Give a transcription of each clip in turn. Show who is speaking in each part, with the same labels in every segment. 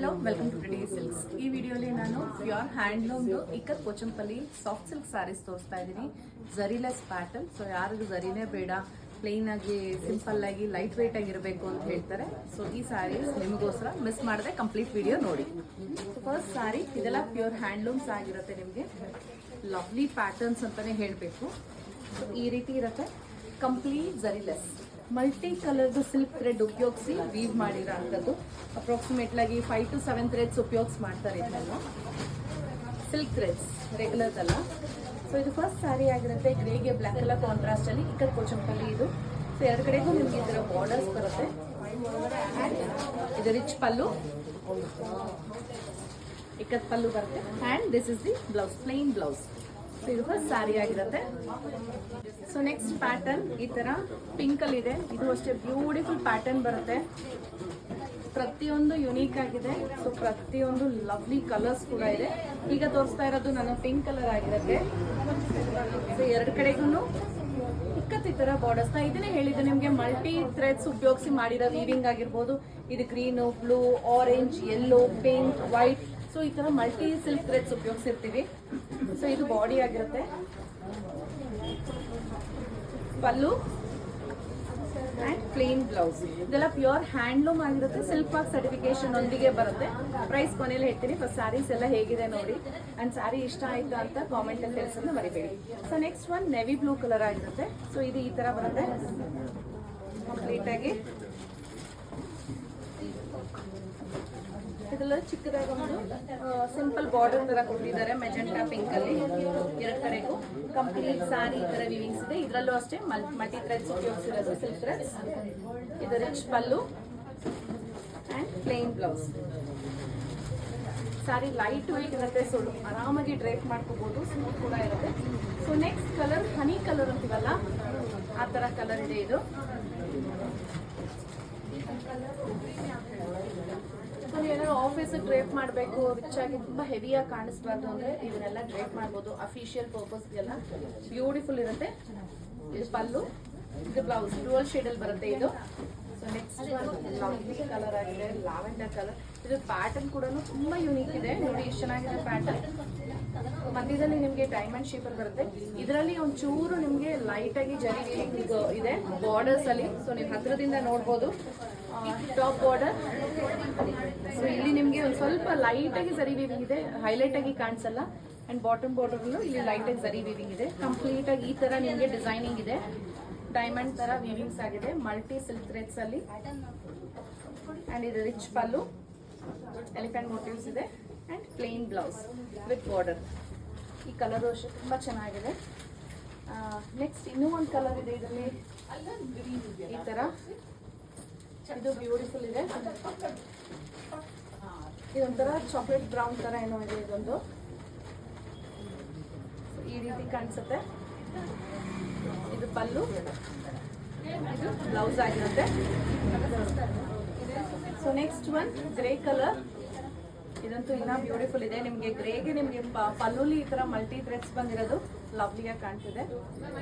Speaker 1: Hello welcome to the silks. ಈ ವಿಡಿಯೋಲಿ ನಾನು ಪ್ಯೂರ್ ಹ್ಯಾಂಡ್ಲೂಮ್ದು Ikkat Pochampally soft silk sarees ತೋರಿಸ್ತಾ ಇದ್ದೀನಿ. ಝರಿಲೆಸ್ ಪ್ಯಾಟರ್ನ್. ಸೊ ಯಾರಿಗೂ ಝರಿನೇ ಬೇಡ, ಪ್ಲೇನ್ ಆಗಿ ಸಿಂಪಲ್ ಆಗಿ ಲೈಟ್ ವೇಟ್ ಆಗಿರಬೇಕು ಅಂತ ಹೇಳ್ತಾರೆ. ಸೊ ಈ ಸ್ಯಾರೀಸ್ ನಿಮಗೋಸ್ಕರ ಮಿಸ್ ಮಾಡದೆ ಕಂಪ್ಲೀಟ್ ವಿಡಿಯೋ ನೋಡಿ. ಫಸ್ಟ್ ಸ್ಯಾರಿ ಇದೆಲ್ಲ ಪ್ಯೂರ್ ಹ್ಯಾಂಡ್ಲೂಮ್ಸ್ ಆಗಿರುತ್ತೆ. ನಿಮಗೆ ಲವ್ಲಿ ಪ್ಯಾಟರ್ನ್ಸ್ ಅಂತಾನೆ ಹೇಳಬೇಕು. ಸೊ ಈ ರೀತಿ ಇರುತ್ತೆ, ಕಂಪ್ಲೀಟ್ ಝರಿಲೆಸ್ ಮಲ್ಟಿ ಕಲರ್ದು ಸಿಲ್ಕ್ ಥ್ರೆಡ್ ಉಪಯೋಗಿಸಿ ವೀವ್ ಮಾಡಿರೋ ಅಂಥದ್ದು. ಅಪ್ರಾಕ್ಸಿಮೇಟ್ಲಾಗಿ 5 to 7 ಥ್ರೆಡ್ಸ್ ಉಪಯೋಗಿಸಿ ಮಾಡ್ತಾರೆ ಇದನ್ನೆಲ್ಲ. ಸಿಲ್ಕ್ ಥ್ರೆಡ್ಸ್ ರೆಗ್ಯುಲರ್ ಅಲ್ಲ. ಸೊ ಇದು ಫಸ್ಟ್ ಸ್ಯಾರಿ ಆಗಿರುತ್ತೆ. ಗ್ರೇಗೆ ಬ್ಲ್ಯಾಕ್ ಕಲರ್ ಕಾಂಟ್ರಾಸ್ಟ್ ಅಲ್ಲಿ ಇಕ್ಕತ್ ಪೋಚಂಪಲ್ಲಿ ಇದು. ಸೊ ಎರಡು ಕಡೆಗೂ ನಿಮ್ಗೆ ಇದರ ಬಾರ್ಡರ್ಸ್ ಬರುತ್ತೆ. ಇದು ರಿಚ್ ಪಲ್ಲು, ಇಕ್ಕತ್ ಪಲ್ಲು ಬರುತ್ತೆ. And this is the blouse, plain blouse. So ಇದು ಫಸ್ಟ್ ಸ್ಯಾರಿ ಆಗಿರುತ್ತೆ. ಸೊ ನೆಕ್ಸ್ಟ್ ಪ್ಯಾಟರ್ನ್ ಈ ತರ ಪಿಂಕ್ ಅಲ್ಲಿ ಇದೆ. ಇದು ಅಷ್ಟೇ ಬ್ಯೂಟಿಫುಲ್ ಪ್ಯಾಟರ್ನ್ ಬರುತ್ತೆ. ಪ್ರತಿಯೊಂದು ಯುನೀಕ್ ಆಗಿದೆ. ಸೊ ಪ್ರತಿಯೊಂದು ಲವ್ಲಿ ಕಲರ್ಸ್ ಕೂಡ ಇದೆ. ಈಗ ತೋರಿಸ್ತಾ ಇರೋದು ನಾನು ಪಿಂಕ್ ಕಲರ್ ಆಗಿರುತ್ತೆ. ಸೊ ಎರಡು ಕಡೆಗೂ ಇಕ್ಕತ್ ಈ ತರ ಬಾರ್ಡರ್ಸ್. ನಾ ಇದನ್ನೇ ಹೇಳಿದ್ದೆ ನಿಮ್ಗೆ, ಮಲ್ಟಿ ಥ್ರೆಡ್ಸ್ ಉಪಯೋಗಿಸಿ ಮಾಡಿರೋ ವೀವಿಂಗ್ ಆಗಿರ್ಬೋದು. ಇದು green, blue, orange, yellow, pink, white. So ಈ ತರ ಮಲ್ಟಿ ಸಿಲ್ಕ್ ಥ್ರೆಡ್ಸ್ ಉಪಯೋಗಿಸಿರ್ತೀವಿ. ಸೊ ಇದು ಬಾಡಿ ಆಗಿರುತ್ತೆ. ಪಲ್ಲು ಅಂಡ್ ಪ್ಲೇನ್ ಬ್ಲೌಸ್. ಇದೆಲ್ಲ ಪ್ಯೂರ್ ಹ್ಯಾಂಡ್ಲೂಮ್ ಆಗಿರುತ್ತೆ. ಸಿಲ್ಕ್ ಮಾರ್ಕ್ ಸರ್ಟಿಫಿಕೇಶನ್ ಒಂದಿಗೆ ಬರುತ್ತೆ. ಪ್ರೈಸ್ ಕೊನೆಯಲ್ಲಿ ಹೇಳ್ತೀನಿ. ಫಸ್ಟ್ ಸ್ಯಾರೀಸ್ ಎಲ್ಲ ಹೇಗಿದೆ ನೋಡಿ. ಅಂಡ್ ಸ್ಯಾರಿ ಇಷ್ಟ ಆಯ್ತಾ ಅಂತ ಕಾಮೆಂಟ್ ಅಲ್ಲಿ ತಿಳಿಸೋದನ್ನ ಮರಿಬೇಡಿ. So next one navy blue colour ಆಗಿರುತ್ತೆ. ಸೊ ಇದು ಈ ತರ ಬರುತ್ತೆ ಕಂಪ್ಲೀಟ್ ಆಗಿ. ಇದೆಲ್ಲ ಚಿಕ್ಕದಾಗ ಒಂದು ಸಿಂಪಲ್ ಬಾರ್ಡರ್ ತರ ಕೊಟ್ಟಿದ್ದಾರೆ ಮೆಜೆಂಟಾ ಪಿಂಕ್ ಅಲ್ಲಿ. ಎರಡು ಕಡೆಗೂ ಕಂಪ್ಲೀಟ್ ಸಾರಿ ಈ ತರ ವಿವಿಂಗ್ಸ್ ಇದೆ. ಇದರಲ್ಲೂ ಅಷ್ಟೇ ಮಲ್ಟಿ ಥ್ರೆಡ್ಸ್ ಉಪಯೋಗಿಸಿರೋದು, ಸಿಲ್ಕ್ ಥ್ರೆಡ್ಸ್. ಇದು rich pallu and plain blouse. Sorry light weight ಇರುತ್ತೆ. ಸೊ ಆರಾಮಾಗಿ ಡ್ರೈಪ್ ಮಾಡ್ಕೋಬಹುದು, ಸ್ಮೂತ್ ಕೂಡ ಇರುತ್ತೆ. ಸೊ ನೆಕ್ಸ್ಟ್ ಕಲರ್ ಹನಿ ಕಲರ್ ಅಂತೀವಲ್ಲ, ಆ ತರ ಕಲರ್ ಇದೆ ಇದು. ಏನಾದ್ರು ಆಫೀಸ್ ಡ್ರೇಪ್ ಮಾಡಬೇಕು, ರಿಚ್ ಆಗಿ ತುಂಬಾ ಹೆವಿಯಾಗಿ ಕಾಣಿಸ್ಬಾರ್ದು ಅಂದ್ರೆ ಇದನ್ನೆಲ್ಲ ಡ್ರೇಪ್ ಮಾಡ್ಬೋದು. ಅಫಿಷಿಯಲ್ ಪರ್ಪಸ್ಗೆಲ್ಲ ಬ್ಯೂಟಿಫುಲ್ ಇರುತ್ತೆ. ಇದು ಪಲ್ಲು, ಇದು ಬ್ಲೌಸ್ ಡುವಲ್ ಶೇಡ್ ಅಲ್ಲಿ ಬರುತ್ತೆ ಇದು. ಸೊ ನೆಕ್ಸ್ಟ್ ಲವ್ಲಿ ಕಲರ್ ಆಗಿದೆ, ಲ್ಯಾವೆಂಡರ್ ಕಲರ್. ಇದು ಪ್ಯಾಟರ್ನ್ ಕೂಡ ತುಂಬಾ ಯೂನಿಕ್ ಇದೆ ನೋಡಿ, ಎಷ್ಟು ಚೆನ್ನಾಗಿದೆ ಪ್ಯಾಟರ್ನ್. ಮಧ್ಯದಲ್ಲಿ ನಿಮ್ಗೆ ಡೈಮಂಡ್ ಶೇಪ್ ಅಲ್ಲಿ ಬರುತ್ತೆ. ಇದರಲ್ಲಿ ಒಂಚೂರು ನಿಮ್ಗೆ ಲೈಟ್ ಆಗಿ ಜರಿ ಇದೆ ಬಾರ್ಡರ್ಸ್ ಅಲ್ಲಿ. ಸೊ ನೀವು ಹತ್ರದಿಂದ ನೋಡ್ಬೋದು ಟಾಪ್ ಬಾರ್ಡರ್. ಸೊ ಇಲ್ಲಿ ನಿಮ್ಗೆ ಒಂದು ಸ್ವಲ್ಪ ಲೈಟ್ ಆಗಿ ಜರಿ ವೀವಿಂಗ್ ಇದೆ, ಹೈಲೈಟ್ ಆಗಿ ಕಾಣಿಸಲ್ಲ. ಅಂಡ್ ಬಾಟಮ್ ಬಾರ್ಡರ್ ಇಲ್ಲಿ ಲೈಟ್ ಆಗಿ ಜರಿ ವೀವಿಂಗ್ ಇದೆ. ಕಂಪ್ಲೀಟ್ ಆಗಿ ಈ ತರ ನಿಮ್ಗೆ ಡಿಸೈನಿಂಗ್ ಇದೆ. ಡೈಮಂಡ್ ತರ ವೀವಿಂಗ್ಸ್ ಆಗಿದೆ ಮಲ್ಟಿ ಸಿಲ್ಕ್ ಥ್ರೆಡ್ಸ್ ಅಲ್ಲಿ. ಅಂಡ್ ಇದು ರಿಚ್ ಪಲ್ಲು, ಎಲಿಫೆಂಟ್ ಮೋಟಿವ್ಸ್ ಇದೆ and plain blouse with border. ಈ ಕಲರ್ ಅಷ್ಟೇ ತುಂಬಾ ಚೆನ್ನಾಗಿದೆ. ನೆಕ್ಸ್ಟ್ ಇನ್ನೂ ಒಂದು ಕಲರ್ ಇದೆ ಇದರಲ್ಲಿ ಈ ತರ. ಇದು ಬ್ಯೂಟಿಫುಲ್ ಇದೆ. ಇದೊಂಥರ ಚಾಕ್ಲೇಟ್ ಬ್ರೌನ್ ತರ ಏನೋ ಇದೆ ಇದೊಂದು. ಈ ರೀತಿ ಕಾಣಿಸುತ್ತೆ. ಇದು ಪಲ್ಲು, ಇದು ಬ್ಲೌಸ್ ಆಗಿರುತ್ತೆ. So next one grey colour. ಇದಂತೂ ಇನ್ನ ಬ್ಯೂಟಿಫುಲ್ ಇದೆ. ನಿಮ್ಗೆ ಗ್ರೇಗೆ ನಿಮ್ಗೆ ಪಲ್ಲುಲಿ ಈ ತರ ಮಲ್ಟಿ ಥ್ರೆಡ್ಸ್ ಬಂದಿರೋದು ಲವ್ಲಿಯಾಗಿ ಕಾಣ್ತಿದೆ.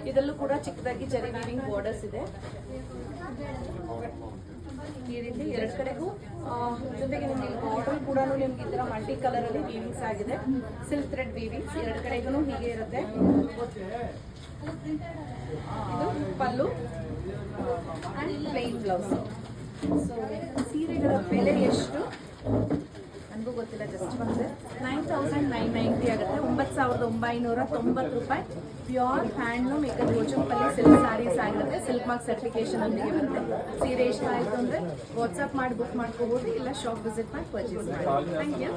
Speaker 1: ಇದರಲ್ಲೂ ಕೂಡ ಚಿಕ್ಕದಾಗಿ ಜರಿ ವೀವಿಂಗ್ ಬಾರ್ಡರ್ಸ್ ಇದೆ. ಈ ರೀತಿ ಎರಡು ಕಡೆಗೂ ಜೊತೆಗೆ ನಿಮ್ಗೆ ಬಾರ್ಡರ್ ಕೂಡ ನಿಮ್ಗೆ ಈ ತರ ಮಲ್ಟಿ ಕಲರ್ ಅಲ್ಲಿ ವೀವಿಂಗ್ಸ್ ಆಗಿದೆ. ಸಿಲ್ಕ್ ಥ್ರೆಡ್ ವೀವಿಂಗ್ಸ್ ಎರಡು ಕಡೆಗೂ ಹೀಗೆ ಇರುತ್ತೆ. ಇದು ಪಲ್ಲು ಅಂಡ್ ಪ್ಲೇನ್ ಬ್ಲೌಸ್. ಸೊ ಸೀರೆಗಳ ಬೆಲೆ ಎಷ್ಟು ನನಗೂ ಗೊತ್ತಿಲ್ಲ, ಜಸ್ಟ್ ಬಂದರೆ 9,990 ಆಗುತ್ತೆ. 9,990 ರೂಪಾಯಿ. Pure handloom Ikkat Pochampally silk sarees ಆಗಿರುತ್ತೆ. ಸಿಲ್ಕ್ ಮಾರ್ಕ್ ಸರ್ಟಿಫಿಕೇಶನ್ ಒಂದಿಗೆ ಬರುತ್ತೆ. ಸೀರೆ ಇಷ್ಟ ಆಯಿತು ಅಂದರೆ ವಾಟ್ಸಪ್ ಮಾಡಿ ಬುಕ್ ಮಾಡ್ಕೋಬೋದು, ಇಲ್ಲ ಶಾಪ್ ವಿಸಿಟ್ ಮಾಡಿ ಪರ್ಚೇಸ್ ಮಾಡಿ. Thank you.